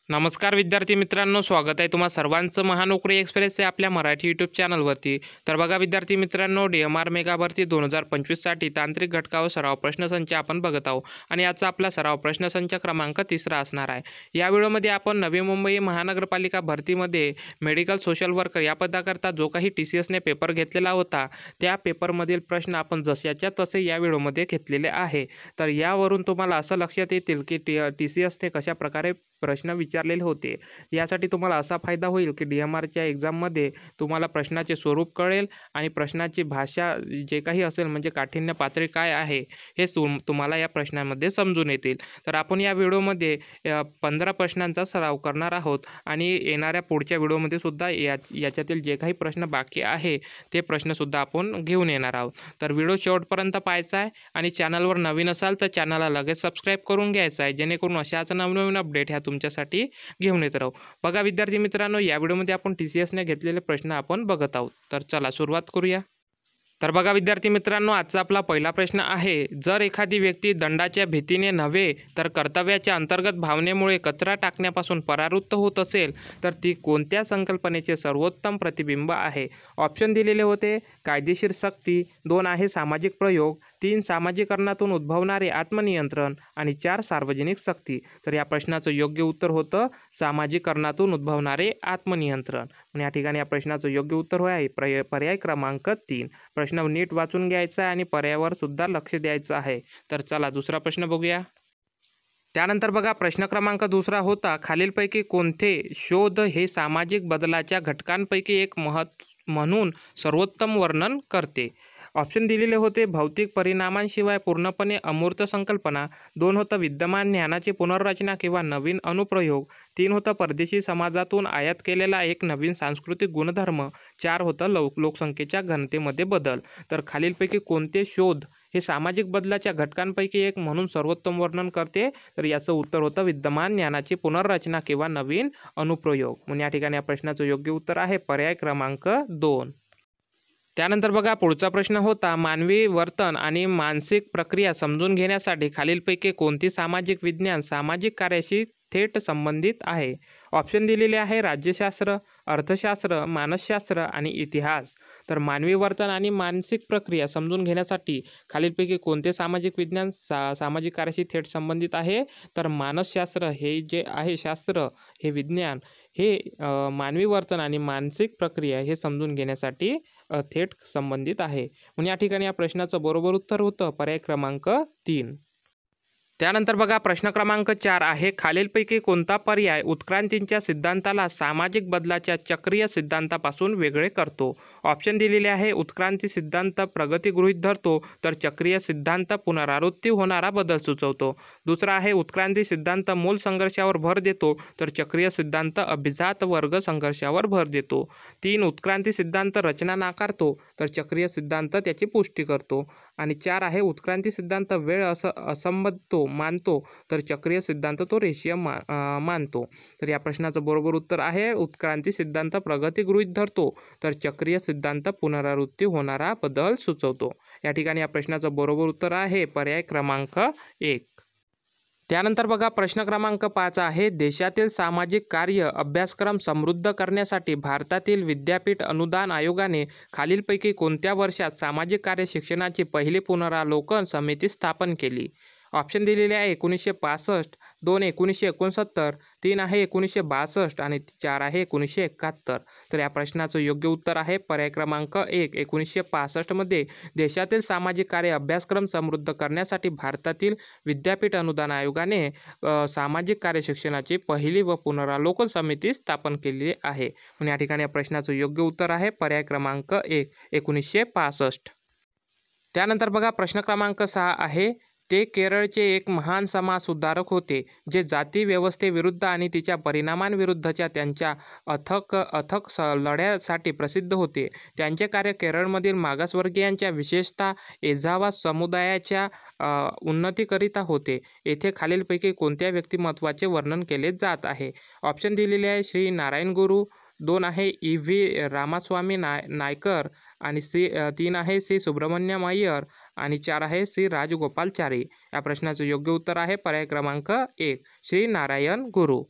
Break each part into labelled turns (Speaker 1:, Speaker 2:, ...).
Speaker 1: नमस्कार विद्यार्थी मित्रांनो, स्वागत आहे तुम्हा सर्वांचं महानोकरी एक्सप्रेस या आपल्या मराठी यूट्यूब चॅनलवरती। तर बघा विद्यार्थी मित्रांनो, DMR मेगा भरती 2025साठी तांत्रिक घटकावर सराव प्रश्नसंच आपण बघत आहोत आणि याचा आपला सराव प्रश्नसंच क्रमांक 3 असणार आहे। या व्हिडिओमध्ये आपण नवी मुंबई महानगरपालिका भरतीमध्ये मेडिकल सोशल वर्कर या पदाकरता जो काही TCSने पेपर घेतलेला होता त्या पेपरमधील प्रश्न आपण जशाच्या तसे या व्हिडिओमध्ये घेतलेले आहे। तर यावरून तुम्हाला असं लक्षात येतील की TCSने कशा प्रकारे प्रश्न विचारलेले होते। यासाठी तुम्हाला असा फायदा होईल की DMRच्या एक्झाममध्ये तुम्हाला प्रश्नाचे स्वरूप कळेल आणि प्रश्नाची भाषा जे काही असेल म्हणजे काठिण्य पातळी काय आहे हे तुम्हाला या प्रश्नांमध्ये समजून येतील। तर आपण या व्हिडिओमध्ये 15 प्रश्नांचा सराव करणार आहोत आणि येणाऱ्या पुढच्या व्हिडिओमध्ये सुद्धा याच्यातील जे काही प्रश्न बाकी आहे ते प्रश्नसुद्धा आपण घेऊन येणार आहोत। तर व्हिडिओ शेवटपर्यंत पाहायचा आहे आणि चॅनलवर नवीन असाल तर चॅनलला लगेच सबस्क्राईब करून घ्यायचं आहे, जेणेकरून अशाच नवनवीन अपडेट ह्या तुमच्यासाठी घेऊन येत राहू। बघा विद्यार्थी मित्रांनो, या व्हिडिओमध्ये आपण TCSने घेतलेले प्रश्न आपण बघत आहोत। तर चला सुरुवात करूया। तर बघा विद्यार्थी मित्रांनो, आजचा आपला पहिला प्रश्न आहे, जर एखादी व्यक्ती दंडाच्या भीतीने नव्हे तर कर्तव्याच्या अंतर्गत भावनेमुळे कचरा टाकण्यापासून परावृत्त होत असेल तर ती कोणत्या संकल्पनेचे सर्वोत्तम प्रतिबिंब आहे? ऑप्शन दिलेले होते, कायदेशीर सक्ती, 2 आहे सामाजिक प्रयोग, 3 सामाजिकरणातून उद्भवणारे आत्मनियंत्रण आणि 4 सार्वजनिक सक्ती। तर या प्रश्नाचं योग्य उत्तर होतं सामाजिकरणातून उद्भवणारे आत्मनियंत्रण। आणि या ठिकाणी या प्रश्नाचं योग्य उत्तर आहे पर्याय क्रमांक 3। प्रश्न नीट वाचून घ्यायचा आहे आणि पर्यायावर सुद्धा लक्ष द्यायचं आहे। तर चला दुसरा प्रश्न बघूया। त्यानंतर बघा प्रश्न क्रमांक 2 होता, खालीलपैकी कोणते शोध हे सामाजिक बदलाच्या घटकांपैकी एक म्हणून सर्वोत्तम वर्णन करते? ऑप्शन दिलेले होते, भौतिक परिणामांशिवाय पूर्णपणे अमूर्त संकल्पना, 2 होतं विद्यमान ज्ञानाची पुनर्रचना किंवा नवीन अनुप्रयोग, 3 होतं परदेशी समाजातून आयात केलेला एक नवीन सांस्कृतिक गुणधर्म, 4 होतं लोकसंख्येच्या घनतेमध्ये बदल। तर खालीलपैकी कोणते शोध हे सामाजिक बदलाच्या घटकांपैकी एक म्हणून सर्वोत्तम वर्णन करते? तर याचं उत्तर होतं विद्यमान ज्ञानाची पुनर्रचना किंवा नवीन अनुप्रयोग। म्हणून या ठिकाणी या प्रश्नाचं योग्य उत्तर आहे पर्याय क्रमांक 2। त्यानंतर बघा पुढचा प्रश्न होता, मानवी वर्तन आणि मानसिक प्रक्रिया समजून घेण्यासाठी खालीलपैकी कोणती सामाजिक विज्ञान सामाजिक कार्याशी थेट संबंधित आहे? ऑप्शन दिलेले आहे, राज्यशास्त्र, अर्थशास्त्र, मानसशास्त्र आणि इतिहास। तर मानवी वर्तन आणि मानसिक प्रक्रिया समजून घेण्यासाठी खालीलपैकी कोणते सामाजिक विज्ञान सामाजिक कार्याशी थेट संबंधित आहे? तर मानसशास्त्र हे जे आहे शास्त्र, हे विज्ञान हे मानवी वर्तन आणि मानसिक प्रक्रिया हे समजून घेण्यासाठी थेट संबंधित आहे। म्हणून या ठिकाणी या प्रश्नाचं बरोबर उत्तर होतं पर्याय क्रमांक 3। त्यानंतर बघा प्रश्न क्रमांक 4 आहे, खालीलपैकी कोणता पर्याय उत्क्रांतीच्या सिद्धांताला सामाजिक बदलाच्या चक्रीय सिद्धांतापासून वेगळे करतो? ऑप्शन दिलेले आहे, उत्क्रांती सिद्धांत प्रगती गृहीत धरतो तर चक्रीय सिद्धांत पुनरावृत्ती होणारा बदल सुचवतो। दुसरा आहे, उत्क्रांती सिद्धांत मूल संघर्षावर भर देतो तर चक्रीय सिद्धांत अभिजात वर्ग संघर्षावर भर देतो। 3 उत्क्रांती सिद्धांत रचना नाकारतो तर चक्रीय सिद्धांत त्याची पुष्टी करतो। आणि 4 आहे, उत्क्रांती सिद्धांत वेळ असंबद्ध मानतो तर चक्रीय सिद्धांत तो रेषीय मानतो। तर या प्रश्नाचं बरोबर उत्तर आहे, उत्क्रांती सिद्धांत प्रगती गृहीत धरतो तर चक्रीय सिद्धांत पुनरावृत्ती होणारा बदल सुचवतो। या ठिकाणी या प्रश्नाचं बरोबर उत्तर आहे पर्याय क्रमांक 1। त्यानंतर बघा प्रश्न क्रमांक 5 आहे, देशातील सामाजिक कार्य अभ्यासक्रम समृद्ध करण्यासाठी भारतातील विद्यापीठ अनुदान आयोगाने खालीलपैकी कोणत्या वर्षात सामाजिक कार्य शिक्षणाची पहिली पुनरावलोकन समिती स्थापन केली? ऑप्शन दिलेले आहे, 1965, 2 1969, 3 आहे 1962 आणि 4 आहे 1971। तर या प्रश्नाचं योग्य उत्तर आहे पर्याय क्रमांक 1। 1965 मध्ये देशातील सामाजिक कार्य अभ्यासक्रम समृद्ध करण्यासाठी भारतातील विद्यापीठ अनुदान आयोगाने सामाजिक कार्य शिक्षणाची पहिली व पुनरावलोकन समिती स्थापन केली आहे। म्हणून या ठिकाणी या प्रश्नाचं योग्य उत्तर आहे पर्याय क्रमांक 1। 1965। त्यानंतर बघा प्रश्न क्रमांक 6 आहे, ते केरळचे एक महान समाज सुधारक होते जे जाती व्यवस्थेविरुद्ध आणि तिच्या परिणामांविरुद्धच्या त्यांच्या अथक लढ्यासाठी प्रसिद्ध होते। त्यांचे कार्य केरळमधील मागासवर्गीयांच्या विशेषतः एझावा समुदायाच्या उन्नतीकरिता होते। येथे खालीलपैकी कोणत्या व्यक्तिमत्वाचे वर्णन केले जात आहे? ऑप्शन दिलेले आहे, श्री नारायण गुरु, 2 आहे EV रामास्वामी नायकर आणि 3 आहे श्री सुब्रमण्यम अय्यर आणि 4 आहे श्री राजगोपालचारी। या प्रश्नाचं योग्य उत्तर आहे पर्याय क्रमांक 1, श्री नारायण गुरु।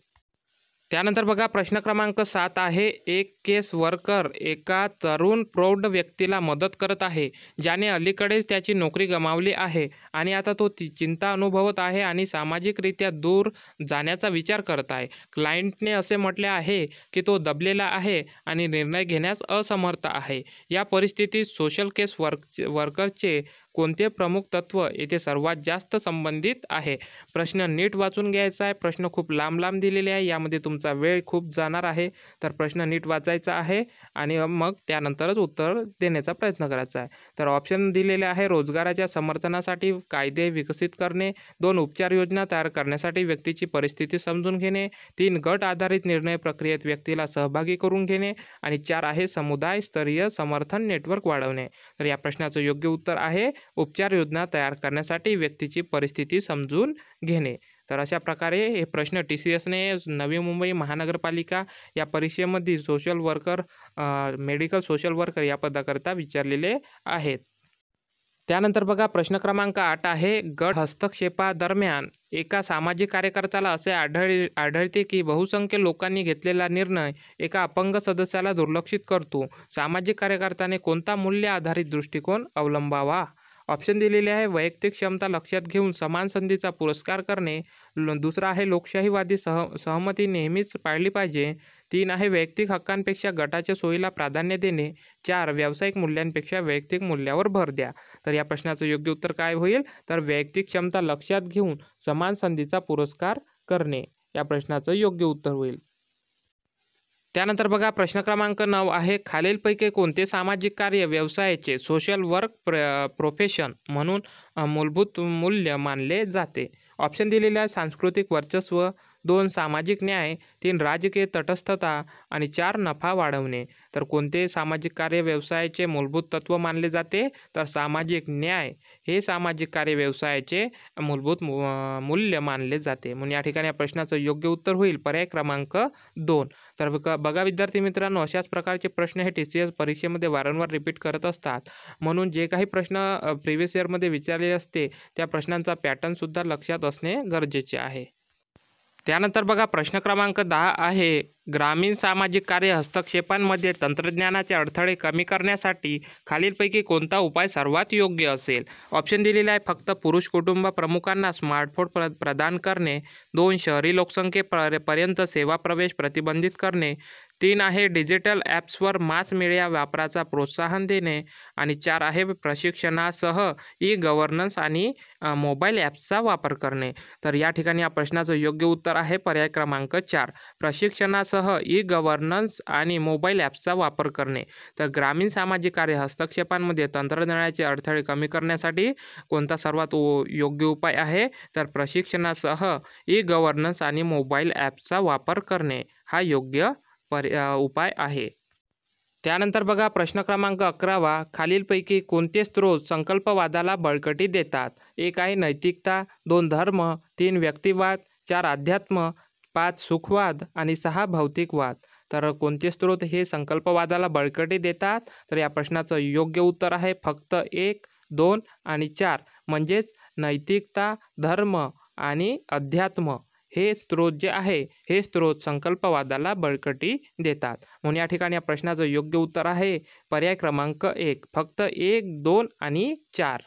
Speaker 1: त्यानंतर बघा प्रश्न क्रमांक 7 आहे, एक केस वर्कर एका तरुण प्रौढ व्यक्तीला मदत करत आहे, ज्याने अलीकडेच त्याची नोकरी गमावली आहे आणि आता तो चिंता अनुभवत आहे आणि सामाजिकरित्या दूर जाण्याचा विचार करत आहे. क्लायंटने असे म्हटले आहे की तो दबलेला आहे आणि निर्णय घेण्यास असमर्थ आहे. या परिस्थितीत सोशल केस वर्करचे कोणते प्रमुख तत्व येथे सर्वात जास्त संबंधित आहे? प्रश्न नीट वाचून घ्यायचा आहे. प्रश्न खूप लांब लांब दिलेले आहे, यामध्ये तुमचा वेळ खूप जाणार आहे. तर प्रश्न नीट वाचायचा आहे आणि मग त्यानंतरच उत्तर देण्याचा प्रयत्न करायचा आहे. तर ऑप्शन दिलेले आहे, रोजगाराच्या समर्थनासाठी कायदे विकसित करणे, 2 उपचार योजना तयार करण्यासाठी व्यक्तीची परिस्थिती समजून घेणे, 3 गट आधारित निर्णय प्रक्रियेत व्यक्तीला सहभागी करून घेणे आणि 4 आहे समुदाय स्तरीय समर्थन नेटवर्क वाढवणे. तर या प्रश्नाचं योग्य उत्तर आहे उपचार योजना तयार करण्यासाठी व्यक्तीची परिस्थिती समजून घेणे. तर अशा प्रकारे हे प्रश्न TCSने नवी मुंबई महानगरपालिका या परीक्षेमध्ये मेडिकल सोशल वर्कर या पदाकरता विचारलेले आहेत. त्यानंतर बघा प्रश्न क्रमांक 8 आहे, गट हस्तक्षेपादरम्यान एका सामाजिक कार्यकर्त्याला असे आढळते की बहुसंख्य लोकांनी घेतलेला निर्णय एका अपंग सदस्याला दुर्लक्षित करतो. सामाजिक कार्यकर्त्याने कोणता मूल्य आधारित दृष्टिकोन अवलंबावा? ऑप्शन दिलेले आहे, वैयक्तिक क्षमता लक्षात घेऊन समान संधीचा पुरस्कार करणे, दुसरा आहे लोकशाहीवादी सहमती नेहमीच पाळली पाहिजे, 3 आहे वैयक्तिक हक्कांपेक्षा गटाच्या सोयीला प्राधान्य देणे, 4 व्यावसायिक मूल्यांपेक्षा वैयक्तिक मूल्यावर भर द्या. तर या प्रश्नाचं योग्य उत्तर काय होईल? तर वैयक्तिक क्षमता लक्षात घेऊन समान संधीचा पुरस्कार करणे या प्रश्नाचं योग्य उत्तर होईल. त्यानंतर बघा प्रश्न क्रमांक 9 आहे, खालीलपैकी कोणते सामाजिक कार्य व्यवसायाचे सोशल वर्क प्रोफेशन म्हणून मूलभूत मूल्य मानले जाते? ऑप्शन दिलेले आहे, सांस्कृतिक वर्चस्व, 2 सामाजिक न्याय, 3 राजकीय तटस्थता आणि 4 नफा वाढवणे. तर कोणते सामाजिक कार्य व्यवसायाचे मूलभूत तत्व मानले जाते? तर सामाजिक न्याय हे सामाजिक कार्य व्यवसायाचे मूलभूत मूल्य मानले जाते. म्हणून या ठिकाणी या प्रश्नाचं योग्य उत्तर होईल पर्याय क्रमांक 2. तर बघा विद्यार्थी मित्रांनो, अशाच प्रकारचे प्रश्न हे TCS परीक्षेमध्ये वारंवार रिपीट करत असतात. म्हणून जे काही प्रश्न प्रिव्हियस इयरमध्ये विचारले असते त्या प्रश्नांचा पॅटर्नसुद्धा लक्षात असणे गरजेचे आहे. त्यानंतर बघा प्रश्न क्रमांक 10 आहे, ग्रामीण सामाजिक कार्य हस्तक्षेपांमध्ये तंत्रज्ञानाचे अडथळे कमी करण्यासाठी खालीलपैकी कोणता उपाय सर्वात योग्य असेल? ऑप्शन दिलेले आहे, फक्त पुरुष कुटुंब प्रमुखांना स्मार्टफोन प्रदान करणे, 2 शहरी लोकसंख्येपर्यंत सेवा प्रवेश प्रतिबंधित करणे, 3 आहे डिजिटल ॲप्सवर मास मीडिया वापराचा प्रोत्साहन देणे आणि 4 आहे प्रशिक्षणासह ई-गव्हर्नन्स आणि मोबाईल ॲप्सचा वापर करणे. तर या ठिकाणी या प्रश्नाचं योग्य उत्तर आहे पर्याय क्रमांक 4, प्रशिक्षणासह ई-गव्हर्नन्स आणि मोबाईल ॲप्सचा वापर करणे. तर ग्रामीण सामाजिक कार्य हस्तक्षेपांमध्ये तंत्रज्ञानाचे अडथळे कमी करण्यासाठी कोणता सर्वात योग्य उपाय आहे? तर प्रशिक्षणासह ई-गव्हर्नन्स आणि मोबाईल ॲप्सचा वापर करणे हा योग्य उपाय आहे. त्यानंतर बघा प्रश्न क्रमांक 11, खालीलपैकी कोणते स्रोत संकल्पवादाला बळकटी देतात? 1 आहे नैतिकता, 2 धर्म, 3 व्यक्तिवाद, 4 अध्यात्म, 5 सुखवाद आणि 6 भौतिकवाद. तर कोणते स्रोत हे संकल्पवादाला बळकटी देतात? तर या प्रश्नाचं योग्य उत्तर आहे फक्त 1, 2 आणि 4 म्हणजेच नैतिकता, धर्म आणि अध्यात्म हे स्रोत जे आहे हे स्रोत संकल्पवादाला बळकटी देतात. म्हणून या ठिकाणी या प्रश्नाचं योग्य उत्तर आहे पर्याय क्रमांक 1, फक्त 1, 2 आणि 4.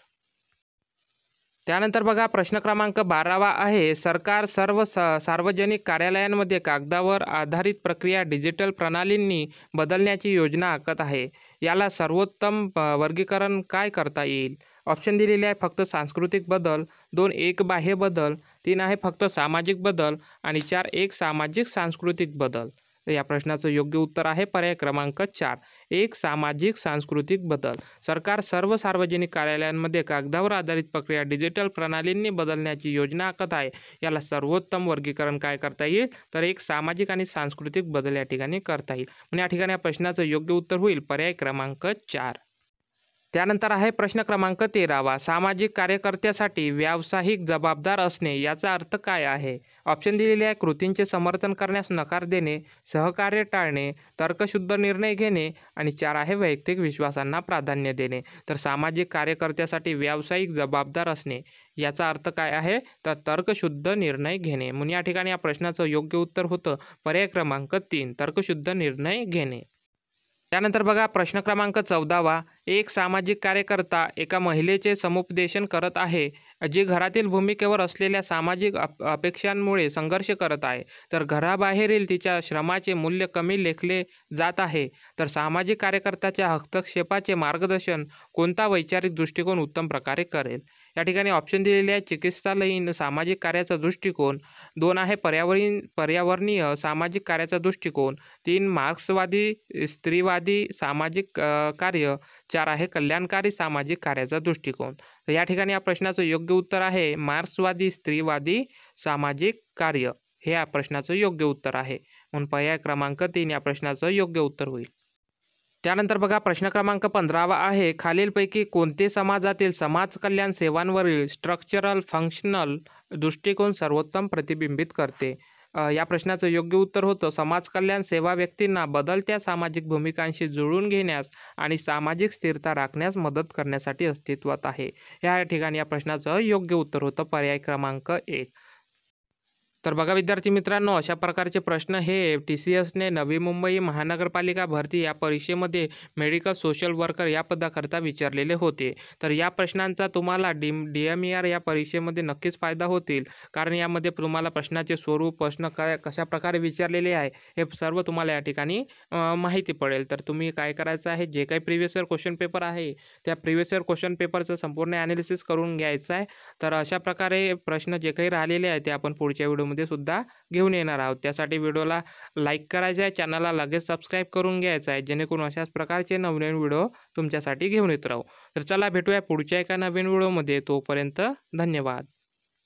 Speaker 1: त्यानंतर बघा प्रश्न क्रमांक 12 आहे, सरकार सर्व सार्वजनिक कार्यालयांमध्ये कागदावर आधारित प्रक्रिया डिजिटल प्रणालींनी बदलण्याची योजना आखत आहे. याला सर्वोत्तम वर्गीकरण काय करता येईल? ऑप्शन दिलेले आहे, फक्त सांस्कृतिक बदल, 2 एक बाह्य बदल, 3 आहे फक्त सामाजिक बदल आणि 4 एक सामाजिक सांस्कृतिक बदल. तर या प्रश्नाचं योग्य उत्तर आहे पर्याय क्रमांक 4, एक सामाजिक सांस्कृतिक बदल. सरकार सर्व सार्वजनिक कार्यालयांमध्ये कागदावर आधारित प्रक्रिया डिजिटल प्रणालींनी बदलण्याची योजना आखत आहे. याला सर्वोत्तम वर्गीकरण काय करता येईल? तर एक सामाजिक आणि सांस्कृतिक बदल या ठिकाणी करता येईल. म्हणजे या ठिकाणी या प्रश्नाचं योग्य उत्तर होईल पर्याय क्रमांक 4. त्यानंतर आहे प्रश्न क्रमांक 13, सामाजिक कार्यकर्त्यासाठी व्यावसायिक जबाबदार असणे याचा अर्थ काय आहे? ऑप्शन दिलेले आहे, कृतींचे समर्थन करण्यास नकार देणे, सहकार्य टाळणे, तर्कशुद्ध निर्णय घेणे आणि 4 आहे वैयक्तिक विश्वासांना प्राधान्य देणे. तर सामाजिक कार्यकर्त्यासाठी व्यावसायिक जबाबदार असणे याचा अर्थ काय आहे तर तर्कशुद्ध निर्णय घेणे. म्हणून या ठिकाणी या प्रश्नाचं योग्य उत्तर होतं पर्याय क्रमांक 3 तर्कशुद्ध निर्णय घेणे. त्यानंतर बघा प्रश्न क्रमांक 14वा. एक सामाजिक कार्यकर्ता एका महिलेचे समुपदेशन करत आहे जी घरातील भूमिकेवर असलेल्या सामाजिक अपेक्षांमुळे संघर्ष करत आहे. तर घराबाहेरील तिच्या श्रमाचे मूल्य कमी लेखले जात आहे. तर सामाजिक कार्यकर्त्याच्या हस्तक्षेपाचे मार्गदर्शन कोणता वैचारिक दृष्टिकोन उत्तम प्रकारे करेल. या ठिकाणी ऑप्शन दिलेले आहे चिकित्सालयीन सामाजिक कार्याचा दृष्टिकोन, 2 आहे पर्यावरणीय सामाजिक कार्याचा दृष्टिकोन, 3 मार्क्सवादी स्त्रीवादी सामाजिक कार्य, 4 आहे कल्याणकारी सामाजिक कार्याचा दृष्टिकोन. तर या ठिकाणी या प्रश्नाचं योग्य उत्तर आहे मार्क्सवादी स्त्रीवादी सामाजिक कार्य. हे या प्रश्नाचं योग्य उत्तर आहे. म्हणून पर्याय क्रमांक 3 या प्रश्नाचं योग्य उत्तर होईल. त्यानंतर बघा प्रश्न क्रमांक 15वा आहे. खालीलपैकी कोणते समाजातील समाज कल्याण सेवांवरील स्ट्रक्चरल फंक्शनल दृष्टिकोन सर्वोत्तम प्रतिबिंबित करते. या प्रश्नाचं योग्य उत्तर होतं समाज कल्याण सेवा व्यक्तींना बदलत्या सामाजिक भूमिकांशी जुळवून घेण्यास आणि सामाजिक स्थिरता राखण्यास मदत करण्यासाठी अस्तित्वात आहे. या ठिकाणी या प्रश्नाचं योग्य उत्तर होतं पर्याय क्रमांक 1. तर बघा विद्यार्थी मित्रांनो, अशा प्रकारचे प्रश्न हे TCSने नवी मुंबई महानगरपालिका भरती या परीक्षेमध्ये मेडिकल सोशल वर्कर या पदाकरता विचारलेले होते. तर या प्रश्नांचा तुम्हाला DMER या परीक्षेमध्ये नक्कीच फायदा होतील, कारण यामध्ये तुम्हाला प्रश्नाचे स्वरूप, प्रश्न कशा प्रकारे विचारलेले आहे हे सर्व तुम्हाला या ठिकाणी माहिती पडेल. तर तुम्ही काय करायचं आहे, जे काही प्रिव्हियस इयर क्वेश्चन पेपर आहे त्या प्रिव्हियस इयर क्वेश्चन पेपरचं संपूर्ण ॲनालिसिस करून घ्यायचं आहे. तर अशा प्रकारे प्रश्न जे काही राहिलेले आहेत ते आपण पुढच्या व्हिडिओ मध्ये सुद्धा घेऊन येणार आहोत. त्यासाठी व्हिडिओला लाईक करायचं आहे, चॅनलला लगेच सबस्क्राईब करून घ्यायचं आहे, जेणेकरून अशाच प्रकारचे नवीन व्हिडिओ तुमच्यासाठी घेऊन येत राहू. तर चला भेटूया पुढच्या एका नवीन व्हिडिओमध्ये. तोपर्यंत धन्यवाद.